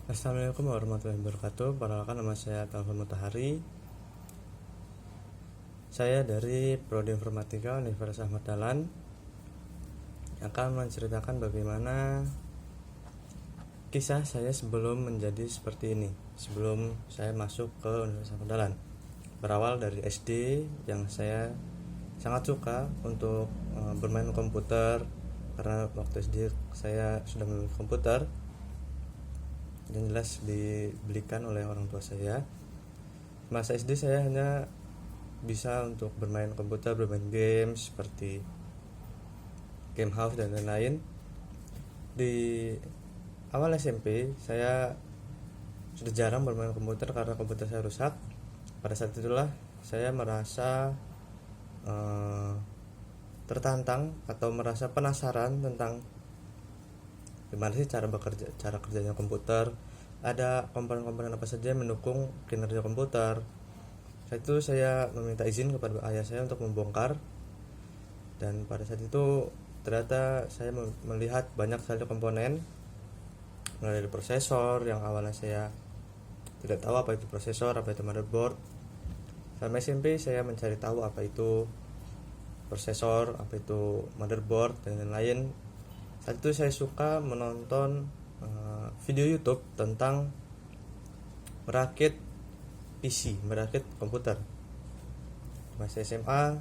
Assalamualaikum warahmatullahi wabarakatuh. Perkenalkan, nama saya Taufan Mutahari. Saya dari Prodi Informatika Universitas Ahmad Dahlan akan menceritakan bagaimana kisah saya sebelum menjadi seperti ini, sebelum saya masuk ke Universitas Ahmad Dahlan. Berawal dari SD yang saya sangat suka untuk bermain komputer, karena waktu SD saya sudah memiliki komputer dan jelas dibelikan oleh orang tua saya. Masa SD saya hanya bisa untuk bermain komputer, bermain game seperti game house dan lain-lain. Di awal SMP saya sudah jarang bermain komputer karena komputer saya rusak. Pada saat itulah saya merasa tertantang atau merasa penasaran tentang gimana sih cara kerjanya komputer, ada komponen-komponen apa saja yang mendukung kinerja komputer. Saat itu saya meminta izin kepada ayah saya untuk membongkar, dan pada saat itu ternyata saya melihat banyak sekali komponen, mulai dari prosesor yang awalnya saya tidak tahu apa itu prosesor, apa itu motherboard. Selama SMP saya mencari tahu apa itu prosesor, apa itu motherboard dan lain-lain. Saat itu saya suka menonton video YouTube tentang merakit PC, merakit komputer. Masih SMA,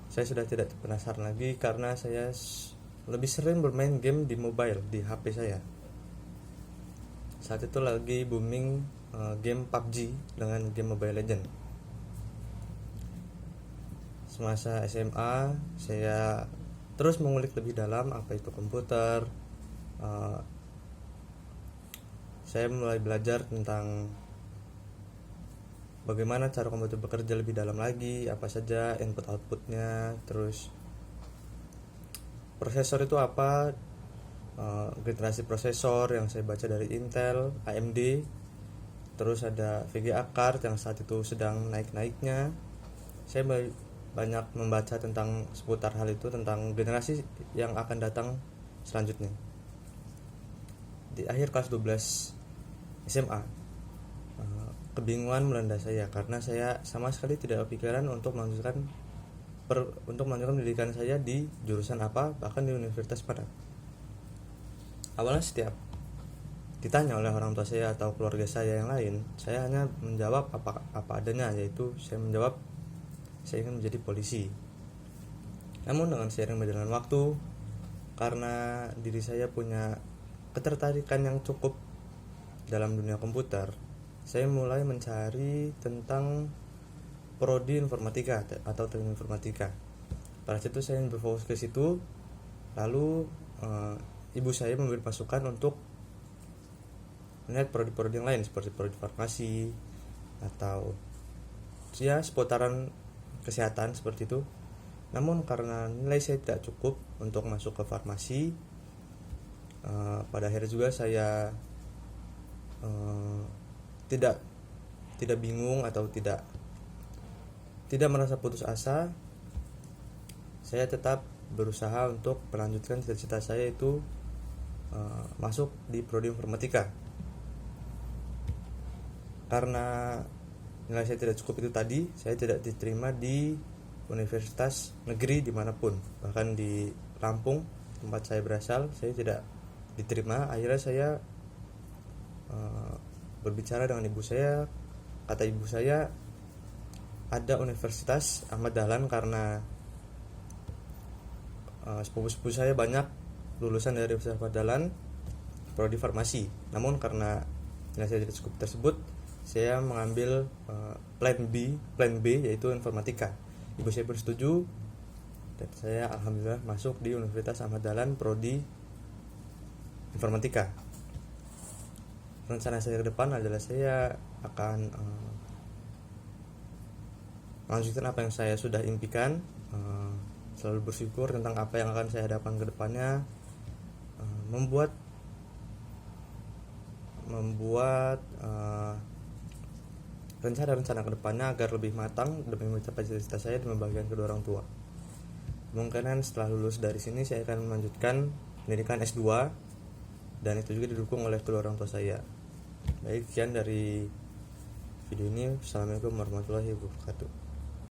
saya sudah tidak penasaran lagi karena saya lebih sering bermain game di mobile, di HP saya. Saat itu lagi booming game PUBG dengan game Mobile Legends. Semasa SMA, saya terus mengulik lebih dalam apa itu komputer. Saya mulai belajar tentang bagaimana cara komputer bekerja lebih dalam lagi, apa saja input outputnya, terus prosesor itu apa, generasi prosesor yang saya baca dari Intel, AMD, terus ada VGA card yang saat itu sedang naik-naiknya. Saya banyak membaca tentang seputar hal itu, tentang generasi yang akan datang selanjutnya. Di akhir kelas 12 SMA, kebingungan melanda saya karena saya sama sekali tidak kepikiran untuk melanjutkan pendidikan saya di jurusan apa, bahkan di universitas mana. Awalnya setiap ditanya oleh orang tua saya atau keluarga saya yang lain, saya hanya menjawab apa adanya, yaitu saya menjawab saya ingin menjadi polisi. Namun dengan seiring berjalan waktu, karena diri saya punya ketertarikan yang cukup dalam dunia komputer, saya mulai mencari tentang prodi informatika atau teknik informatika. Pada saat itu saya berfokus ke situ. Lalu ibu saya memberi masukan untuk melihat prodi-prodi yang lain seperti prodi farmasi atau ya seputaran kesehatan seperti itu. Namun karena nilai saya tidak cukup untuk masuk ke farmasi, pada akhirnya juga saya tidak bingung atau tidak merasa putus asa. Saya tetap berusaha untuk melanjutkan cita-cita saya, itu masuk di prodi informatika. Karena nilai saya tidak cukup itu tadi, saya tidak diterima di universitas negeri dimanapun, bahkan di Lampung tempat saya berasal saya tidak diterima. Akhirnya saya berbicara dengan ibu saya. Kata ibu saya, ada Universitas Ahmad Dahlan karena sepupu-sepupu saya banyak lulusan dari Universitas Ahmad Dahlan prodi farmasi. Namun karena nilai saya tidak cukup tersebut, saya mengambil plan B yaitu informatika. Ibu saya bersetuju dan saya alhamdulillah masuk di Universitas Ahmad Dahlan prodi informatika. Rencana saya ke depan adalah saya akan melanjutkan apa yang saya sudah impikan, selalu bersyukur tentang apa yang akan saya hadapan ke depannya, membuat rencana-rencana ke depannya agar lebih matang demi mencapai cita-cita saya dan membahagiakan kedua orang tua. Kemungkinan setelah lulus dari sini saya akan melanjutkan pendidikan S2 dan itu juga didukung oleh kedua orang tua saya. Baik, sekian dari video ini. Assalamualaikum warahmatullahi wabarakatuh.